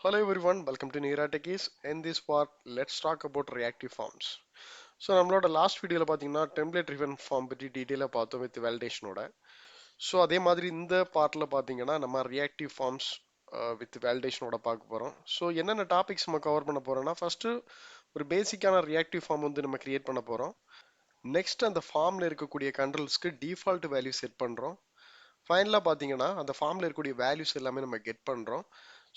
Hello everyone, welcome to Nihira Techiees. In this part, let's talk about reactive forms. So நம்மளோட last வீடியோல பாத்தீங்கன்னா template driven form பத்தி டீடைலா பார்த்தோம் with வேலிடேஷனோட. So அதே மாதிரி இந்த பார்ட்ல பாத்தீங்கன்னா நம்ம ரியாக்டிவ் ஃபார்ம்ஸ் வித் வேலிடேஷனோட பார்க்க போறோம். ஸோ என்னென்ன டாபிக்ஸ் நம்ம கவர் பண்ண போறோம்னா ஃபர்ஸ்ட் ஒரு பேசிக்கான ரியாக்டிவ் ஃபார்ம் வந்து நம்ம கிரியேட் பண்ண போறோம். நெக்ஸ்ட் அந்த ஃபார்ம்ல இருக்கக்கூடிய கண்ட்ரோல்ஸ்க்கு டிஃபால்ட் வேல்யூ செட் பண்றோம். ஃபைனலாக பார்த்தீங்கன்னா அந்த ஃபார்மில் இருக்கக்கூடிய வேல்யூஸ் எல்லாமே நம்ம கெட் பண்ணுறோம்.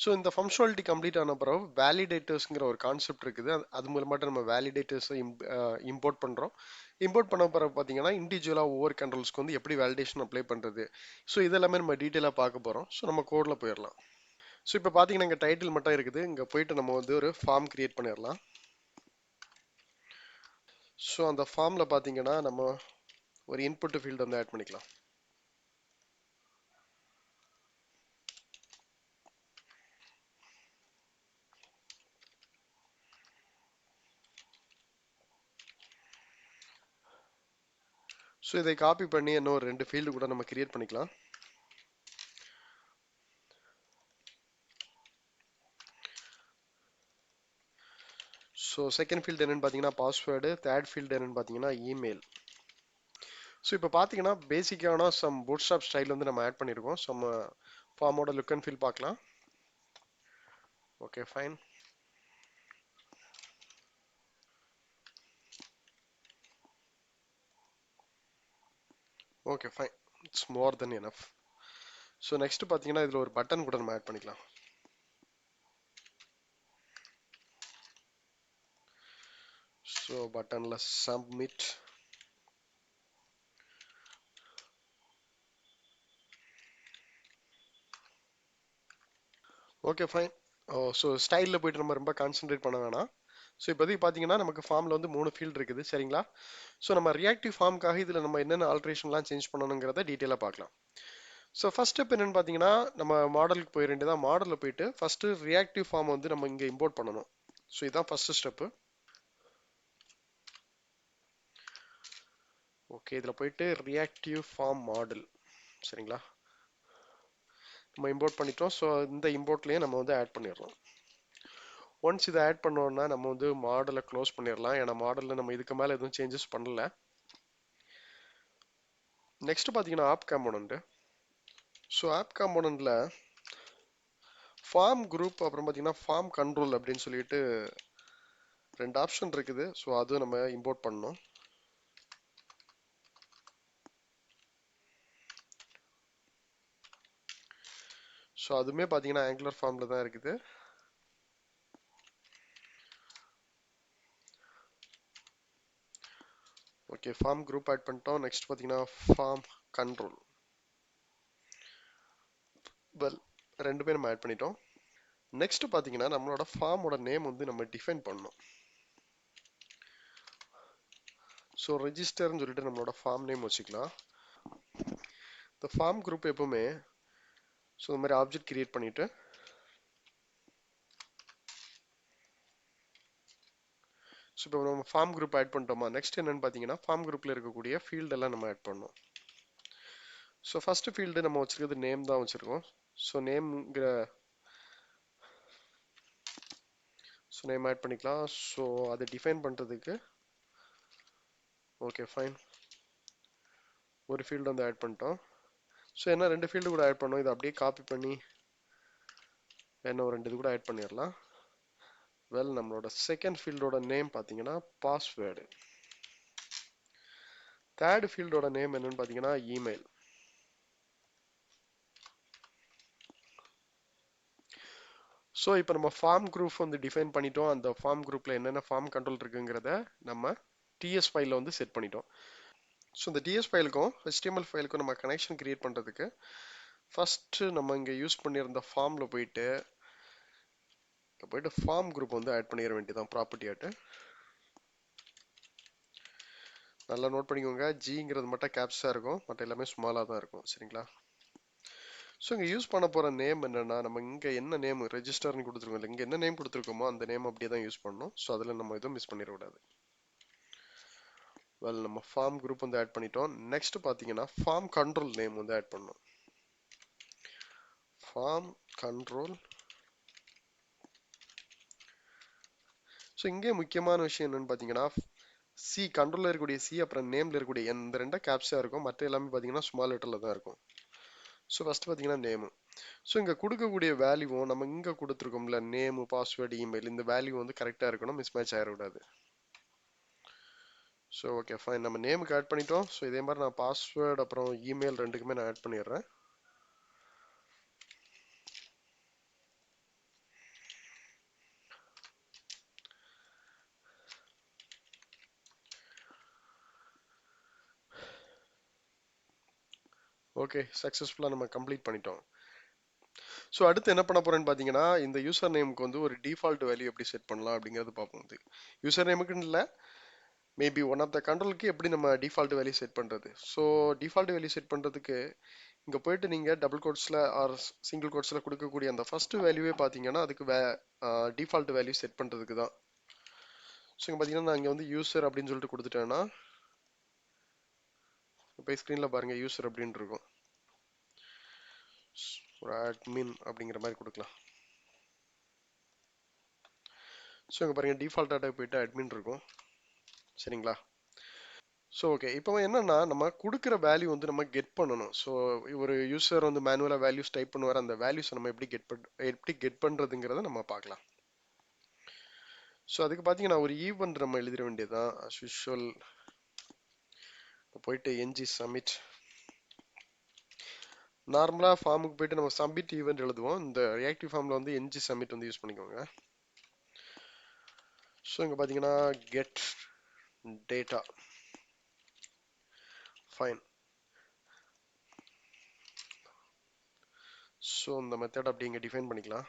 ஸோ இந்த ஃபங்க்ஷனாலிட்டி கம்ப்ளீட் ஆன பிறகு வேலிடேட்டர்ஸ்ங்கிற ஒரு கான்செப்ட் இருக்குது. அது மூலமாட்ட நம்ம வேலிடேட்டர்ஸை இம்போர்ட் பண்ணுறோம். இம்போர்ட் பண்ண பிறகு பார்த்தீங்கன்னா இண்டிவிஜுவலாக ஒவ்வொரு கண்ட்ரோல்ஸ்க்கு வந்து எப்படி வேலிடேஷன் அப்ளை பண்ணுறது. ஸோ இதெல்லாமே நம்ம டீட்டெயிலாக பார்க்க போகிறோம். ஸோ நம்ம கோடில் போயிடலாம். ஸோ இப்போ பார்த்தீங்கன்னா இங்கே டைட்டில் மட்டும் இருக்குது. இங்கே போயிட்டு நம்ம வந்து ஒரு ஃபார்ம் கிரியேட் பண்ணிடலாம். ஸோ அந்த ஃபார்மில் பார்த்தீங்கன்னா நம்ம ஒரு இன்புட் ஃபீல்டு வந்து ஆட் பண்ணிக்கலாம். ஸோ இதை காப்பி பண்ணி இன்னும் ஒரு 2 ஃபீல்டு கூட நம்ம கிரியேட் பண்ணிக்கலாம். ஸோ செகண்ட் ஃபீல்டு என்னன்னு பார்த்தீங்கன்னா பாஸ்வேர்டு, தேர்ட் ஃபீல்டு என்னன்னு பார்த்தீங்கன்னா இமெயில். ஸோ இப்போ பார்த்தீங்கன்னா பேசிக்கான சம் பூட்ஸ்ட்ராப் ஸ்டைல் வந்து நம்ம ஆட் பண்ணியிருக்கோம். சம் ஃபார்மோட லுக் அண்ட் ஃபீல் பார்க்கலாம். Okay fine. Okay fine, it's more then enough. So next பார்த்தீங்கன்னா இதில் ஒரு பட்டன் கூட நம்ம ஆட் பண்ணிக்கலாம். ஸோ பட்டனில் சப்மிட். Okay fine. ஸோ ஸ்டைலில் போயிட்டு நம்ம ரொம்ப கான்சென்ட்ரேட் பண்ண வேணாம். ஸோ இப்போதைக்கு பார்த்தீங்கன்னா நமக்கு ஃபார்மில் வந்து 3 ஃபீல்டு இருக்குது, சரிங்களா? ஸோ நம்ம ரியாக்டிவ் ஃபார்முக்காக இதில் நம்ம என்னென்ன ஆல்ட்ரேஷன்லாம் சேஞ்ச் பண்ணணுங்கிறத டீட்டெயிலாக பார்க்கலாம். ஸோ ஃபர்ஸ்ட் ஸ்டெப் என்னன்னு பார்த்தீங்கன்னா நம்ம மாடலுக்கு போயிட வேண்டியதான். மாடலில் போயிட்டு ஃபர்ஸ்ட் ரியாக்டிவ் ஃபார்ம் வந்து நம்ம இங்கே இம்போர்ட் பண்ணணும். ஸோ இதுதான் ஃபர்ஸ்ட் ஸ்டெப்பு. ஓகே, இதில் போயிட்டு ரியாக்டிவ் ஃபார்ம் மாடல், சரிங்களா? நம்ம இம்போர்ட் பண்ணிட்டோம். ஸோ இந்த இம்போர்ட்லேயே நம்ம வந்து ஆட் பண்ணிடுறோம். ஒன்ஸ் இதை ஆட் பண்ணோம்னா நம்ம வந்து மாடலை க்ளோஸ் பண்ணிடலாம். ஏன்னா மாடலில் நம்ம இதுக்கு மேலே எதுவும் சேஞ்சஸ் பண்ணல. நெக்ஸ்ட் பார்த்தீங்கன்னா ஆப் காம்போனன்ட். ஸோ ஆப் காம்போனன்ட்ல ஃபார்ம் குரூப் அப்புறம் பார்த்தீங்கன்னா ஃபார்ம் கண்ட்ரோல் அப்படின்னு சொல்லிட்டு 2 ஆப்ஷன் இருக்குது. ஸோ அதுவும் நம்ம இம்போர்ட் பண்ணணும். ஸோ அதுவுமே பார்த்தீங்கன்னா ஆங்குலர் ஃபார்மில் தான் இருக்குது. ஓகே, ஃபார்ம் குரூப் ஆட் பண்ணிட்டோம். நெக்ஸ்ட் பார்த்தீங்கன்னா ஃபார்ம் கண்ட்ரோல். வெல், 2 நம்ம ஆட் பண்ணிட்டோம். நெக்ஸ்ட் பார்த்தீங்கன்னா நம்மளோட ஃபார்மோட நேம் வந்து நம்ம டிஃபைன் பண்ணணும். ஸோ ரெஜிஸ்டர்னு சொல்லிட்டு நம்மளோட ஃபார்ம் நேம் வச்சுக்கலாம். இந்த ஃபார்ம் குரூப் எப்பவுமே ஸோ இந்த மாதிரி ஆப்ஜெக்ட் கிரியேட் பண்ணிட்டு ஸோ இப்போ நம்ம ஃபார்ம் குரூப் ஆட் பண்ணிட்டோமா. நெக்ஸ்ட் என்னன்னு பார்த்தீங்கன்னா ஃபார்ம் குரூப்பில் இருக்கக்கூடிய ஃபீல்டெல்லாம் நம்ம ஆட் பண்ணணும். ஸோ ஃபர்ஸ்ட் ஃபீல்டு நம்ம வச்சிருக்கிறது நேம் தான் வச்சிருக்கோம். ஸோ நேம்ங்கிற நேம் ஆட் பண்ணிக்கலாம். ஸோ அதை டிஃபைன் பண்ணுறதுக்கு ஓகே ஃபைன் ஒரு ஃபீல்டு வந்து ஆட் பண்ணிட்டோம். ஸோ என்ன 2 ஃபீல்டு கூட ஆட் பண்ணோம். இதை அப்படியே காப்பி பண்ணி என்ன ஒரு 2 இது கூட ஆட் பண்ணிடலாம். வெல், நம்மளோட செகண்ட் ஃபீல்டோட நேம் பார்த்தீங்கன்னா பாஸ்வேர்டு. தேர்ட் ஃபீல்டோட நேம் என்னன்னு பார்த்தீங்கன்னா இமெயில். ஸோ இப்போ நம்ம ஃபார்ம் குரூப் வந்து டிஃபைன் பண்ணிட்டோம். அந்த ஃபார்ம் குரூப்பில் என்னென்ன ஃபார்ம் கண்ட்ரோல் இருக்குங்கிறத நம்ம டிஎஸ் ஃபைலில் வந்து செட் பண்ணிட்டோம். ஸோ இந்த டிஎஸ் ஃபைலுக்கும் HTML ஃபைலுக்கும் நம்ம கனெக்ஷன் கிரியேட் பண்ணுறதுக்கு ஃபஸ்ட்டு நம்ம இங்கே யூஸ் பண்ணியிருந்த ஃபார்மில் போயிட்டு ஃபார்ம் குரூப் வந்து ஆட் பண்ணிட வேண்டியதான் ப்ராப்பர்ட்டி ஆட்டு. நல்லா நோட் பண்ணிக்கோங்க, ஜிங்கிறது மட்டும் கேப்ஸாக இருக்கும், மற்ற எல்லாமே ஸ்மாலாக தான் இருக்கும், சரிங்களா? ஸோ இங்கே யூஸ் பண்ண போகிற நேம் என்னென்னா நம்ம இங்கே என்ன நேம் ரெஜிஸ்டர்னு கொடுத்துருக்கோம் இல்லை, இங்கே என்ன நேம் கொடுத்துருக்கோமோ அந்த நேம் அப்படியே தான் யூஸ் பண்ணணும். ஸோ அதில் நம்ம எதுவும் மிஸ் பண்ணிடக்கூடாது. வெல், நம்ம ஃபார்ம் குரூப் வந்து ஆட் பண்ணிட்டோம். நெக்ஸ்ட் பார்த்தீங்கன்னா ஃபார்ம் கண்ட்ரோல் நேம் வந்து ஆட் பண்ணணும். ஃபார்ம் கண்ட்ரோல் ஸோ இங்கே முக்கியமான விஷயம் என்னன்னு பார்த்தீங்கன்னா சி கண்ட்ரோலில் இருக்கக்கூடிய சி அப்புறம் நேமில் இருக்கக்கூடிய இந்த ரெண்டா கேப்ஸாக இருக்கும், மற்ற எல்லாமே பார்த்தீங்கன்னா ஸ்மால் லெட்டரில் தான் இருக்கும். ஸோ ஃபஸ்ட்டு பார்த்தீங்கன்னா நேமு. ஸோ இங்கே கொடுக்கக்கூடிய வேல்யூவும் நம்ம இங்கே கொடுத்துருக்கோம்ல நேமு பாஸ்வேர்டு இமெயில், இந்த வேல்யூ வந்து கரெக்டாக இருக்கணும், மிஸ் மேட்ச் ஆகிடக்கூடாது. ஸோ ஓகே ஃபைன், நம்ம நேமுக்கு ஆட் பண்ணிட்டோம். ஸோ இதே மாதிரி நான் பாஸ்வேர்டு அப்புறம் இமெயில் ரெண்டுக்குமே நான் ஆட் பண்ணிடுறேன். ஓகே சக்ஸஸ்ஃபுல்லாக நம்ம கம்ப்ளீட் பண்ணிட்டோம். ஸோ அடுத்து என்ன பண்ண போறேன்னு பார்த்தீங்கன்னா இந்த யூசர் நேமுக்கு வந்து ஒரு டிஃபால்ட் வேல்யூ எப்படி செட் பண்ணலாம் அப்படிங்கிறது பார்ப்போம். இது யூசர் நேமுக்குன்னு இல்லை, மேபி ஒன் ஆஃப் த கண்ட்ரோலுக்கு எப்படி நம்ம டிஃபால்ட் வேல்யூ செட் பண்ணுறது. ஸோ டிஃபால்ட் வேல்யூ செட் பண்ணுறதுக்கு இங்கே போயிட்டு நீங்கள் டபுள் கோட்ஸில் ஆர் சிங்கிள் கோட்ஸில் கொடுக்கக்கூடிய அந்த ஃபர்ஸ்ட் வேல்யூவே பார்த்தீங்கன்னா அதுக்கு டிஃபால்ட் வேல்யூ செட் பண்ணுறதுக்கு தான். ஸோ இங்கே பார்த்தீங்கன்னா நான் இங்கே வந்து யூசர் அப்படின்னு சொல்லிட்டு கொடுத்துட்டேன்னா இப்போ ஸ்க்ரீனில் பாருங்கள் யூசர் அப்படின்னு இருக்கும், ஒரு அட்மின் அப்படிங்கிற மாதிரி கொடுக்கலாம். ஸோ இங்கே பாருங்கள் டிஃபால்ட் டாட்டா போயிட்டு அட்மின் இருக்கும், சரிங்களா. ஸோ ஓகே இப்போ என்னன்னா நம்ம கொடுக்குற வேல்யூ வந்து நம்ம கெட் பண்ணணும். ஸோ ஒரு யூசர் வந்து மேனுவலாக வேல்யூஸ் டைப் பண்ணுவார், அந்த வேல்யூஸ் நம்ம எப்படி கெட் பண்ணுறதுங்கிறத நம்ம பார்க்கலாம். ஸோ அதுக்கு பார்த்தீங்கன்னா ஒரு ஈவெண்ட் நம்ம எழுதிட வேண்டியதுதான் அஸ் யூஷுவல். போயிட்டு என்ஜி சப்மிட், நார்மலாக ஃபார்முக்கு போயிட்டு நம்ம சப்மிட் ஈவெண்ட் எழுதுவோம். இந்த ரியாக்டிவ் ஃபார்மில் வந்து என்ஜி சப்மிட் வந்து யூஸ் பண்ணிக்கோங்க. ஸோ இங்கே பார்த்தீங்கன்னா கெட் டேட்டா, ஃபைன். ஸோ இந்த மெத்தட் அப்படி இங்கே டிஃபைன் பண்ணிக்கலாம்.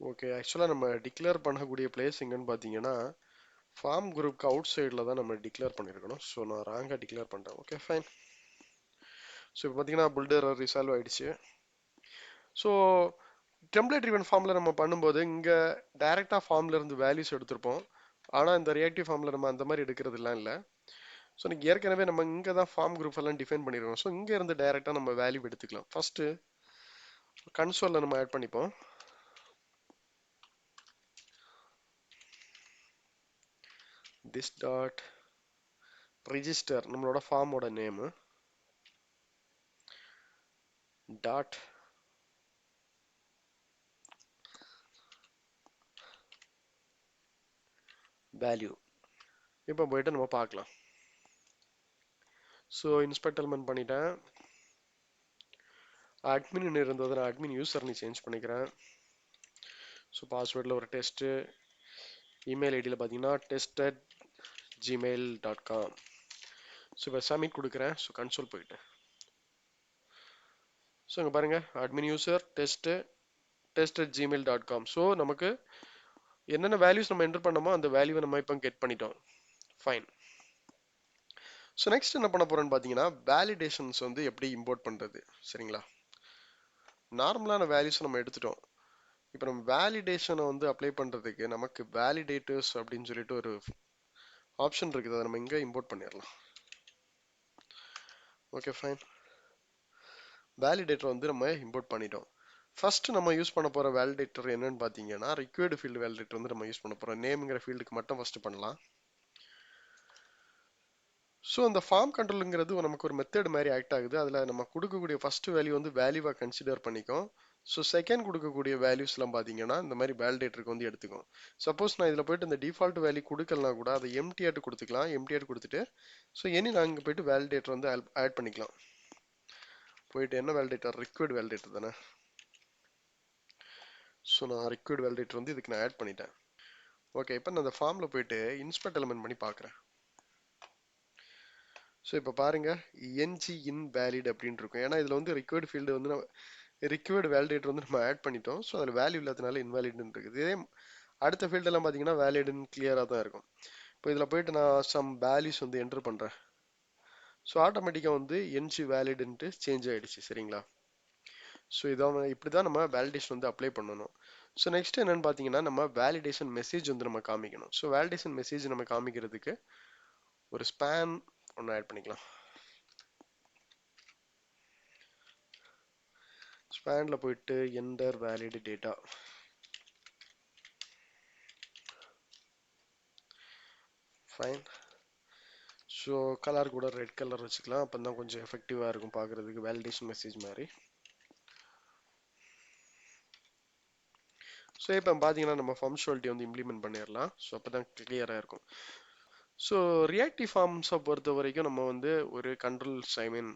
ஓகே ஆக்சுவலாக நம்ம டிக்ளேர் பண்ணக்கூடிய பிளேஸ் எங்கன்னு பார்த்தீங்கன்னா ஃபார்ம் குரூப்க்கு அவுட் சைடில் தான் நம்ம டிக்ளேர் பண்ணியிருக்கணும். ஸோ நான் ராங்காக டிக்ளேர் பண்ணிட்டேன். Okay fine. ஸோ இப்போ பார்த்தீங்கன்னா புல்டர் ரிசால்வ் ஆயிடுச்சு. ஸோ டெம்ப்ளேட் ட்ரிவன் ஃபார்மில் நம்ம பண்ணும்போது இங்கே டைரெக்டாக ஃபார்மில் இருந்து வேல்யூஸ் எடுத்திருப்போம், ஆனால் இந்த ரியாக்டிவ் ஃபார்மில் நம்ம அந்த மாதிரி எடுக்கிறதுலாம் இல்லை. ஸோ நீங்கள் ஏற்கனவே நம்ம இங்கே தான் ஃபார்ம் குரூப் எல்லாம் டிஃபைன் பண்ணிடுவோம். ஸோ இங்கே இருந்து டைரெக்டாக நம்ம வேல்யூ எடுத்துக்கலாம். ஃபஸ்ட்டு கன்சோலில் நம்ம ஆட் பண்ணிப்போம். this dot register நம்மளோட ஃபார்மோட நேமு டாட் வேல்யூ. இப்போ போயிட்டு நம்ம பார்க்கலாம். ஸோ இன்ஸ்பெக்டர்மெண்ட் பண்ணிட்டேன். அட்மின் இருந்தது, நான் அட்மின் யூசர்னு சேஞ்ச் பண்ணிக்கிறேன். ஸோ பாஸ்வேர்டில் ஒரு டெஸ்ட்டு, இமெயில் ஐடியில் பார்த்தீங்கன்னா test@gmail.com. ஸோ இப்போ சப்மிட் கொடுக்குறேன். ஸோ கன்சோல் போயிட்டு ஸோ இங்கே பாருங்கள் அட்மின் யூசர் test@gmail.com. ஸோ நமக்கு என்னென்ன வேல்யூஸ் நம்ம என்டர் பண்ணோமோ அந்த வேல்யூவை நம்ம இப்போ கெட் பண்ணிட்டோம். ஃபைன். ஸோ நெக்ஸ்ட் என்ன பண்ண போறோம்னு பார்த்தீங்கன்னா வேலிடேஷன்ஸ் வந்து எப்படி இம்போர்ட் பண்ணுறது, சரிங்களா. நார்மலான வேல்யூஸ் நம்ம எடுத்துட்டோம். இப்போ நம்ம வேலிடேஷனை வந்து அப்ளை பண்ணுறதுக்கு நமக்கு வேலிடேட்டர்ஸ் அப்படின்னு சொல்லிட்டு ஒரு ஆப்ஷன் இருக்குது, அதை நம்ம இங்கே இம்போர்ட் பண்ணிடலாம். Okay fine. வேலிடேட்டர் வந்து நம்ம இம்போர்ட் பண்ணிட்டோம். ஃபர்ஸ்ட் நம்ம யூஸ் பண்ண போகிற வேலிடேட்டர் என்னன்னு பார்த்தீங்கன்னா ரிக்வயர்டு ஃபீல்டு வேலிடேட்டர் வந்து நம்ம யூஸ் பண்ண போகிறோம். நேம்ங்கிற ஃபீல்டுக்கு மட்டும் ஃபர்ஸ்ட் பண்ணலாம். ஸோ அந்த ஃபார்ம் கண்ட்ரோலுங்கிறது நமக்கு ஒரு மெத்தட் மாதிரி ஆக்ட் ஆகுது. அதில் நம்ம கொடுக்கக்கூடிய ஃபர்ஸ்ட் வேல்யூ வந்து வேல்யூவாக கன்சிடர் பண்ணிக்கும். ஸோ செகண்ட் கொடுக்கக்கூடிய வேல்யூஸ்லாம் பார்த்தீங்கன்னா இந்த மாதிரி வேலிடேட்டருக்கு வந்து எடுத்துக்கும். சப்போஸ் நான் இதில் போயிட்டு இந்த டிஃபால்ட் வேல்யூ கொடுக்கலனா கூட அதை எம்டிஆட் கொடுத்துக்கலாம். எம்டிஆட் கொடுத்துட்டு ஸோ நான் இங்கே போயிட்டு வேலிடேட்டர் வந்து ஆட் பண்ணிக்கலாம். போயிட்டு என்ன வேலிடேட்டர், ரிக்வயர்டு வேலிடேட்டர் தானே. ஸோ நான் ரிக்வயர்டு வேலிடேட்டர் வந்து இதுக்கு நான் ஆட் பண்ணிட்டேன். ஓகே இப்போ நான் அந்த ஃபார்மில் போயிட்டு இன்ஸ்பெக்ட் எலிமெண்ட் பண்ணி பார்க்குறேன். ஸோ இப்போ பாருங்க என்ஜி இன்வேலிட் அப்படின்னு இருக்கும். ஏன்னா இதில் வந்து ரிக்வயர்டு ஃபீல்டு வந்து ரிக்வயர்டு வேலிடேட்டர் வந்து நம்ம ஆட் பண்ணிட்டோம். ஸோ அதில் வேல்யூ இல்லாதனால இன்வேலிட்னு இருக்குது. இதே அடுத்த ஃபீல்டெல்லாம் பார்த்தீங்கன்னா வேலிடுன்னு கிளியராக தான் இருக்கும். இப்போ இதில் போயிட்டு நான் சம் வேல்யூஸ் வந்து என்டர் பண்ணுறேன். ஸோ ஆட்டோமேட்டிக்காக வந்து என்ஜி வேலிடுன்ட்டு சேஞ்ச் ஆகிடுச்சு, சரிங்களா. ஸோ இதான் இப்படி தான் நம்ம வேலிடேஷன் வந்து அப்ளை பண்ணணும். ஸோ நெக்ஸ்ட் என்னன்னு பார்த்தீங்கன்னா நம்ம வேலிடேஷன் மெசேஜ் வந்து நம்ம காமிக்கணும். ஸோ வேலிடேஷன் மெசேஜ் நம்ம காமிக்கிறதுக்கு ஒரு ஸ்பேன் ஒன்று ஆட் பண்ணிக்கலாம். ஸ்பேன்ல போயிட்டு enter valid data. Fine. So colour கூட ரெட் கலர் வச்சுக்கலாம், அப்போ தான் கொஞ்சம் எஃபெக்டிவாக இருக்கும் பார்க்குறதுக்கு, வேலிடேஷன் மெசேஜ் மாதிரி. ஸோ இப்போ பார்த்தீங்கன்னா நம்ம ஃபங்க்ஷனாலிட்டி வந்து இம்ப்ளிமெண்ட் பண்ணிடலாம். ஸோ அப்போ தான் கிளியராக இருக்கும். ஸோ ரியாக்டிவ் ஃபார்ம்ஸை பொறுத்த வரைக்கும் நம்ம வந்து ஒரு கண்ட்ரோல்ஸ், ஐ மீன்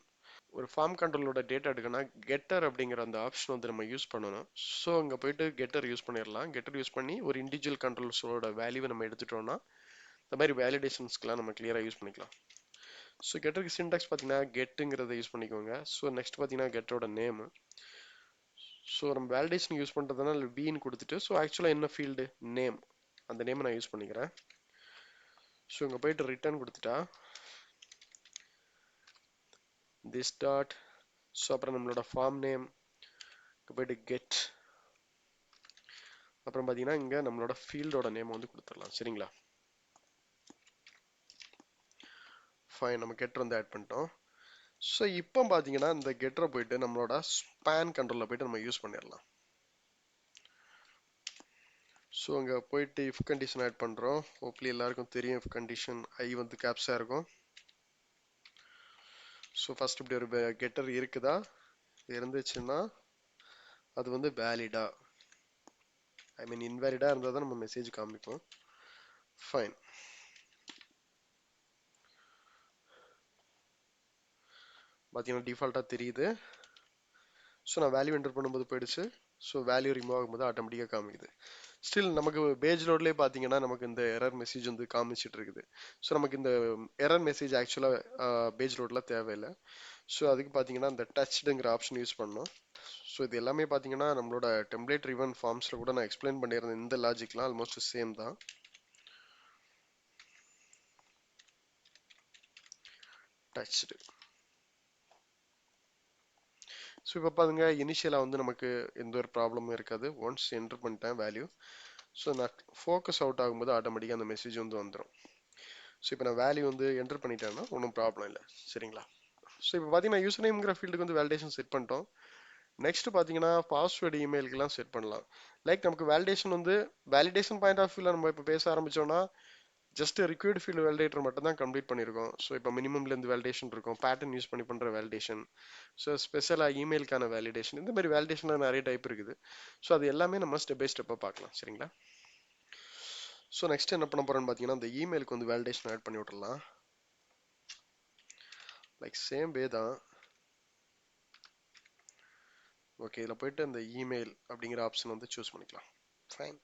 ஒரு ஃபார்ம் கண்ட்ரோலோட டேட்டா எடுக்கணும்னா கெட்டர் அப்படிங்கிற அந்த ஆப்ஷன் வந்து நம்ம யூஸ் பண்ணணும். ஸோ அங்கே போயிட்டு கெட்டர் யூஸ் பண்ணிடலாம். கெட்டர் யூஸ் பண்ணி ஒரு இண்டிவிஜுவல் கண்ட்ரோல்ஸோட வேல்யூவை நம்ம எடுத்துட்டோம்னா இந்த மாதிரி வேலிடேஷன்ஸ்க்குலாம் நம்ம கிளியராக யூஸ் பண்ணிக்கலாம். ஸோ கெட்டருக்கு சின்டாக்ஸ் பார்த்தீங்கன்னா கெட்டுங்கிறத யூஸ் பண்ணிக்கோங்க. ஸோ நெக்ஸ்ட் பார்த்தீங்கன்னா கெட்டரோட நேமு. ஸோ நம்ம வேலிடேஷன் யூஸ் பண்ணுறதுனால பின்னு கொடுத்துட்டு, ஸோ ஆக்சுவலாக என்ன ஃபீல்டு நேம், அந்த நேமை நான் யூஸ் பண்ணிக்கிறேன். ஸோ இங்கே போயிட்டு ரிட்டர்ன் கொடுத்துட்டா this dot, ஸோ அப்புறம் நம்மளோட ஃபார்ம் நேம் போயிட்டு கெட், அப்புறம் பார்த்தீங்கன்னா இங்கே நம்மளோட ஃபீல்டோட நேம் வந்து கொடுத்துடலாம். சரிங்களா? ஃபைன், நம்ம கெட்டர் வந்து ஆட் பண்ணிட்டோம். ஸோ இப்போ பார்த்தீங்கன்னா இந்த கெட்டரை போயிட்டு நம்மளோட ஸ்பேன் கண்ட்ரோலில் போயிட்டு நம்ம யூஸ் பண்ணிடலாம். ஸோ அங்கே போயிட்டு இஃப் கண்டிஷன் ஆட் பண்ணுறோம். ஹோப்லி எல்லாருக்கும் தெரியும் இஃப் கண்டிஷன் ஐ வந்து கேப்ஸாக இருக்கும். ஸோ ஃபர்ஸ்ட் இப்படி ஒரு கெட்டர் இருக்குதா, இருந்துச்சுன்னா அது வந்து வேலிடா, ஐ மீன் இன்வேலிடா இருந்தால் தான் நம்ம மெசேஜ் காமிப்போம். ஃபைன். பார்த்தீங்கன்னா டிஃபால்ட்டாக தெரியுது. ஸோ நான் வேல்யூ என்டர் பண்ணும்போது போயிடுச்சு. ஸோ வேல்யூ ரிமூவ் ஆகும்போது ஆட்டோமேட்டிக்காக காமிக்குது. ஸ்டில் நமக்கு பேஜ் லோட்லேயே பார்த்தீங்கன்னா நமக்கு இந்த எரர் மெசேஜ் வந்து காமிச்சிட்டு இருக்குது. ஸோ நமக்கு இந்த எரர் மெசேஜ் ஆக்சுவலாக பேஜ் லோட்லாம் தேவையில்லை. ஸோ அதுக்கு பார்த்தீங்கன்னா இந்த டச்டுங்கிற ஆப்ஷன் யூஸ் பண்ணோம். ஸோ இது எல்லாமே பார்த்தீங்கன்னா நம்மளோட டெம்ப்ளேட் ரிவன் ஃபார்ம்ஸில் கூட நான் எக்ஸ்பிளைன் பண்ணியிருந்தேன். இந்த லாஜிக்லாம் ஆல்மோஸ்ட் சேம் தான். டச்டு. ஸோ இப்போ பாருங்க இனிஷியலாக வந்து நமக்கு எந்த ஒரு ப்ராப்ளமும் இருக்காது. ஒன்ஸ் என்டர் பண்ணிட்டேன் வேல்யூ, ஸோ நான் ஃபோக்கஸ் அவுட் ஆகும்போது ஆட்டோமேட்டிக்காக அந்த மெசேஜ் வந்து வந்துடும். ஸோ இப்போ நான் வேல்யூ வந்து என்டர் பண்ணிட்டேன்னா ஒன்றும் ப்ராப்ளம் இல்லை. சரிங்களா? ஸோ இப்போ பார்த்தீங்கன்னா யூசர் நேம்ங்கிற ஃபீல்டுக்கு வந்து வேலிடேஷன் செட் பண்ணிட்டோம். நெக்ஸ்ட் பார்த்தீங்கன்னா பாஸ்வேர்டு இமெயிலுக்குலாம் செட் பண்ணலாம். லைக் நமக்கு வேலிடேஷன் வந்து வேலிடேஷன் பாயிண்ட் ஆஃப் வியூவில் நம்ம இப்போ பேச ஆரம்பிச்சோம்னா ஜஸ்ட் ரிக்வயர்ட் ஃபீல்டு வேலிடேட்டர் மட்டும் தான் கம்ப்ளீட் பண்ணியிருக்கோம். ஸோ இப்போ மினிமம்லேருந்து வேலிடேஷன் இருக்கும், பேட்டர்ன் யூஸ் பண்ணி பண்ணுற வேலிடேஷன், ஸோ ஸ்பெஷலாக இமெயிலுக்கான வேலிடேஷன், இந்த மாதிரி வேலிடேஷனில் நிறைய டைப் இருக்குது. ஸோ அது எல்லாமே நம்ம ஸ்டெப் பை ஸ்டெப்பாக பார்க்கலாம். சரிங்களா? ஸோ நெக்ஸ்ட் என்ன பண்ண போகிறோன்னு பார்த்தீங்கன்னா இந்த இமெயிலுக்கு வந்து வேலிடேஷன் ஆட் பண்ணி விட்டுடலாம். லைக் சேம் வே தான். ஓகே, இதில் போயிட்டு அந்த இமெயில் அப்படிங்கிற ஆப்ஷன் வந்து சூஸ் பண்ணிக்கலாம். ஃபைன்.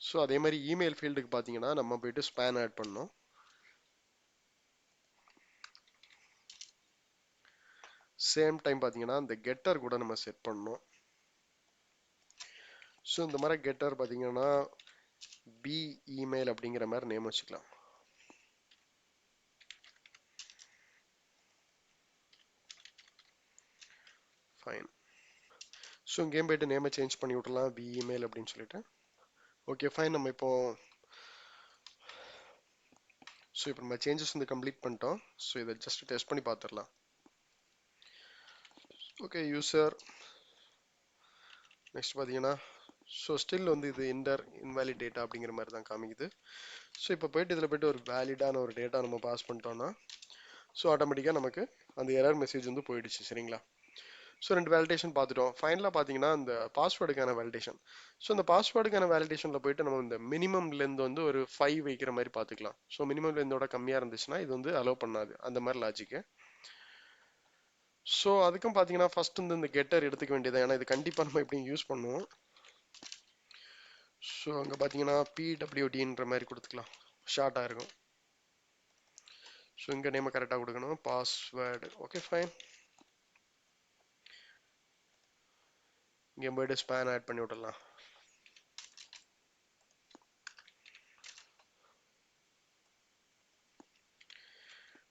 ஸோ அதே மாதிரி இமெயில் ஃபீல்டுக்கு பார்த்தீங்கன்னா நம்ம போயிட்டு ஸ்பேன் ஆட் பண்ணோம். சேம் டைம் பார்த்தீங்கன்னா இந்த கெட்டர் கூட நம்ம செட் பண்ணோம். ஸோ இந்த மாதிரி கெட்டர் பார்த்தீங்கன்னா பி இமெயில் அப்படிங்கிற மாதிரி நேம் வச்சுக்கலாம். ஃபைன். ஸோ இங்கேயும் போயிட்டு நேமை சேஞ்ச் பண்ணி விட்டுலாம் பி இமெயில் அப்படின்னு சொல்லிட்டு. Okay fine. நம்ம இப்போ நம்ம சேஞ்சஸ் வந்து கம்ப்ளீட் பண்ணிட்டோம். ஸோ இதை ஜஸ்ட் டெஸ்ட் பண்ணி பார்த்துடலாம். ஓகே யூசர், நெக்ஸ்ட் பார்த்தீங்கன்னா ஸோ ஸ்டில் வந்து இது இன்வேலிட் டேட்டா அப்படிங்கிற மாதிரி தான் காமிக்குது. ஸோ இப்போ போயிட்டு இதில் போயிட்டு ஒரு வேலிடான ஒரு டேட்டா நம்ம பாஸ் பண்ணிட்டோம்னா ஸோ ஆட்டோமேட்டிக்காக நமக்கு அந்த எரர் மெசேஜ் வந்து போயிடுச்சு. சரிங்களா? ஸோ ரெண்டு வேலிடேஷன் பார்த்துட்டோம். ஃபைனலாக பார்த்தீங்கன்னா இந்த பாஸ்வேர்டுக்கான வேலிடேஷன். ஸோ இந்த பாஸ்வேர்டுக்கான வேலிடேஷனில் போயிட்டு நம்ம இந்த மினிமம் லென்த் வந்து ஒரு 5 வைக்கிற மாதிரி பார்த்துக்கலாம். ஸோ மினிமம் லென்த்தோட கம்மியாக இருந்துச்சுன்னா இது வந்து அலோவ் பண்ணாது, அந்த மாதிரி லாஜிக்கு. ஸோ அதுக்கும் பார்த்தீங்கன்னா ஃபர்ஸ்ட் வந்து இந்த கெட்டர் எடுத்துக்க வேண்டியது, ஏன்னா இது கண்டிப்பாக நம்ம எப்படியும் யூஸ் பண்ணுவோம். ஸோ அங்கே பார்த்தீங்கன்னா பிடபிள்யூடின்ற மாதிரி கொடுத்துக்கலாம், ஷார்ட்டாக இருக்கும். ஸோ இங்கே நேமை கரெக்டாக கொடுக்கணும், பாஸ்வேர்டு. Okay fine. இங்கே போய்ட்டு ஸ்பேன் ஆட் பண்ணி விடலாம்.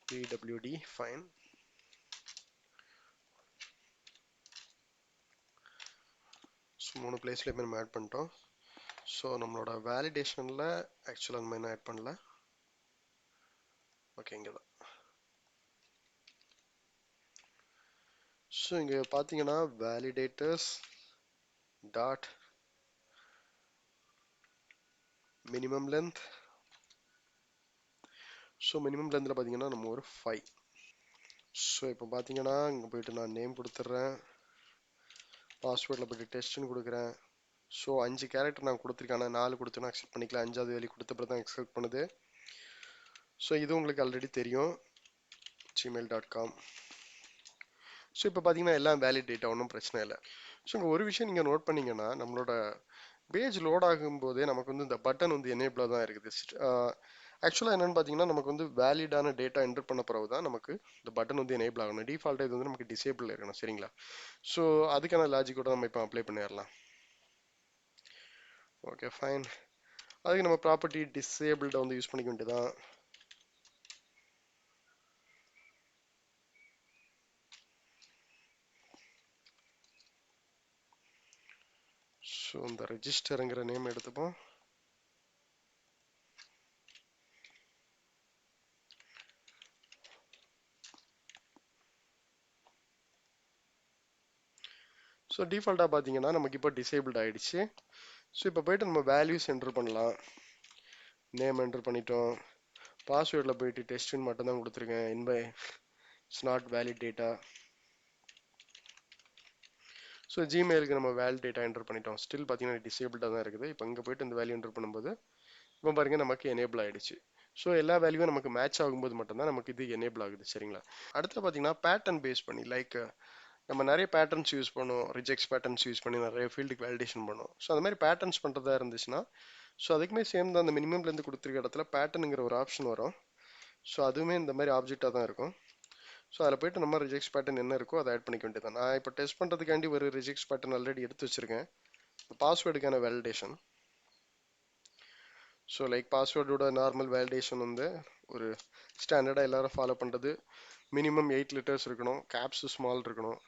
PWD fine. ஸோ 3 பிளேஸ்லேயுமே நம்ம ஆட் பண்ணிட்டோம். ஸோ நம்மளோட வேலிடேஷனில் ஆக்சுவலாக நம்ம என்ன ஆட் பண்ணல. ஓகே, இங்கே தான். ஸோ இங்கே பார்த்தீங்கன்னா validators dot minimum length. So minimum லென்த்தில் பார்த்தீங்கன்னா நம்ம ஒரு 5. ஸோ இப்போ பார்த்தீங்கன்னா இங்கே போயிட்டு நான் நேம் கொடுத்துட்றேன், பாஸ்வேர்டில் போயிட்டு டெஸ்ட்னு கொடுக்குறேன். ஸோ 5 கேரக்டர் நான் கொடுத்துருக்கேன், ஆனால் 4 கொடுத்தோன்னா அக்செப்ட் பண்ணிக்கலாம், 5வது வேல்யூ கொடுத்த பிறகு தான் அக்செப்ட் பண்ணுது. ஸோ இது உங்களுக்கு ஆல்ரெடி தெரியும், gmail.com. ஸோ இப்போ பார்த்தீங்கன்னா எல்லாம் வேலிட் டேட்டா, ஒன்றும் பிரச்சனை இல்லை. ஸோ இங்கே ஒரு விஷயம் நீங்கள் நோட் பண்ணீங்கன்னா, நம்மளோட பேஜ் லோட் ஆகும்போதே நமக்கு வந்து இந்த பட்டன் வந்து எனேபிளாக தான் இருக்குது. ஆக்சுவலாக என்னென்னு பார்த்தீங்கன்னா, நமக்கு வந்து வேலிடான டேட்டா என்டர் பண்ண பிறகு தான் நமக்கு இந்த பட்டன் வந்து எனேபிள் ஆகணும். டிஃபால்ட்டாக இது வந்து நமக்கு டிசேபிள் இருக்கணும், சரிங்களா? ஸோ அதுக்கான லாஜிக்கோட நம்ம இப்போ அப்ளை பண்ணிடலாம். Okay fine. அதுக்கு நம்ம ப்ராப்பர்ட்டி டிசேபிள்டை வந்து யூஸ் பண்ணிக்க வேண்டியதான். ஸோ இந்த ரெஜிஸ்டருங்கிற நேம் எடுத்துப்போம். ஸோ டிஃபால்ட்டாக பார்த்தீங்கன்னா நமக்கு இப்போ டிசேபிள்ட் ஆகிடுச்சு. ஸோ இப்போ போயிட்டு நம்ம வேல்யூஸ் என்டர் பண்ணலாம். நேம் என்டர் பண்ணிட்டோம், பாஸ்வேர்டில் போயிட்டு டெஸ்ட்னு மட்டும் தான் கொடுத்துருக்கேன், it's not valid data. So ஜிமெயிலுக்கு நம்ம வேலிட் டேட்டா என்டர் பண்ணிட்டோம், ஸ்டில் பார்த்தீங்கன்னா டிசேபிள்டாக தான் இருக்குது. இப்போ இங்கே போயிட்டு இந்த வேல்யூ என்டர் பண்ணும்போது இப்போ பாருங்க நமக்கு எனேபிள் ஆகிடுச்சு. ஸோ எல்லா வேல்யூவும் நமக்கு மேட்ச் ஆகும்போது மட்டும்தான் நமக்கு இது எனேபிள் ஆகுது, சரிங்களா? அடுத்து பார்த்தீங்கன்னா பேட்டர்ன் பேஸ் பண்ணி, லைக் நம்ம நிறைய பேட்டர்ன்ஸ் யூஸ் பண்ணுவோம், ரிஜெக்ட்ஸ் பேட்டர்ன்ஸ் யூஸ் பண்ணி நிறைய ஃபீல்டுக்கு வேலிடேஷன் பண்ணுவோம். ஸோ அந்த மாதிரி பேட்டர்ன்ஸ் பண்ணுறதா இருந்துச்சுன்னா, ஸோ அதுக்குமே சேம் தான், அந்த மினிமம்லேருந்து கொடுத்துருக்க இடத்துல பேட்டர்னுங்கிற ஒரு ஆப்ஷன் வரும். ஸோ அதுவுமே இந்த மாதிரி ஆப்ஜெக்டாக தான் இருக்கும். ஸோ அதில் போய்ட்டு நம்ம ரிஜெக்ட்ஸ் பேட்டர்ன் என்ன இருக்கோ அதை ஆட் பண்ணிக்க வேண்டியது தான். நான் இப்போ டெஸ்ட் பண்ணுறதுக்காண்டி ஒரு ரிஜெக்ட்ஸ் பேட்டர்ன் ஆல்ரெடி எடுத்து வச்சிருக்கேன், பாஸ்வேர்டுக்கான வேலிடேஷன். ஸோ லைக் பாஸ்வேர்டோட நார்மல் வேலிடேஷன் வந்து ஒரு ஸ்டாண்டர்டாக எல்லாரும் ஃபாலோ பண்ணுறது, மினிமம் 8 லெட்டர்ஸ் இருக்கணும், கேப்ஸ் ஸ்மால் இருக்கணும்,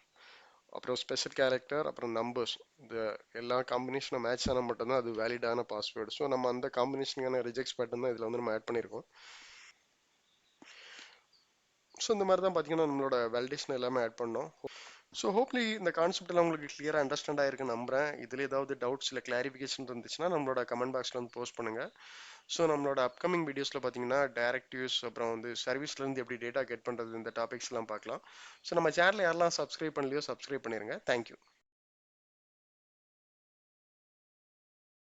அப்புறம் ஸ்பெஷல் கேரக்டர், அப்புறம் நம்பர்ஸ். இந்த எல்லா காம்பினேஷனும் மேட்ச் ஆனால் மட்டும்தான் அது வேலிடான பாஸ்வேர்டு. ஸோ நம்ம அந்த காம்பினேஷனுக்கான ரிஜெக்ட்ஸ் பேட்டர்ன் தான் இதில் வந்து நம்ம ஆட் பண்ணியிருக்கோம். ஸோ இந்த மாதிரி தான் பார்த்தீங்கன்னா நம்மளோட வேலிடேஷன் எல்லாமே ஆட் பண்ணோம். ஸோ ஹோப்லி இந்த கான்செப்ட் எல்லாம் உங்களுக்கு கிளியராக அண்டர்ஸ்டாண்ட் ஆயிருக்குன்னு நம்புறேன். இதில் ஏதாவது டவுட்ஸ் இல்லை கிளாரிஃபிகேஷன் இருந்துச்சுன்னா நம்மளோட கமெண்ட் பாக்ஸில் வந்து போஸ்ட் பண்ணுங்கள். ஸோ நம்மளோட அப்கமிங் வீடியோஸில் பார்த்தீங்கன்னா டைரக்டிவ்ஸ், அப்புறம் வந்து சர்வீஸ்லேருந்து எப்படி டேட்டா கெட் பண்ணுறது, இந்த டாபிக்ஸ்லாம் பார்க்கலாம். ஸோ நம்ம சேனலை யாரெல்லாம் சப்ஸ்கிரைப் பண்ணலையோ சப்ஸ்கிரைப் பண்ணிடுங்க. தேங்க்யூ.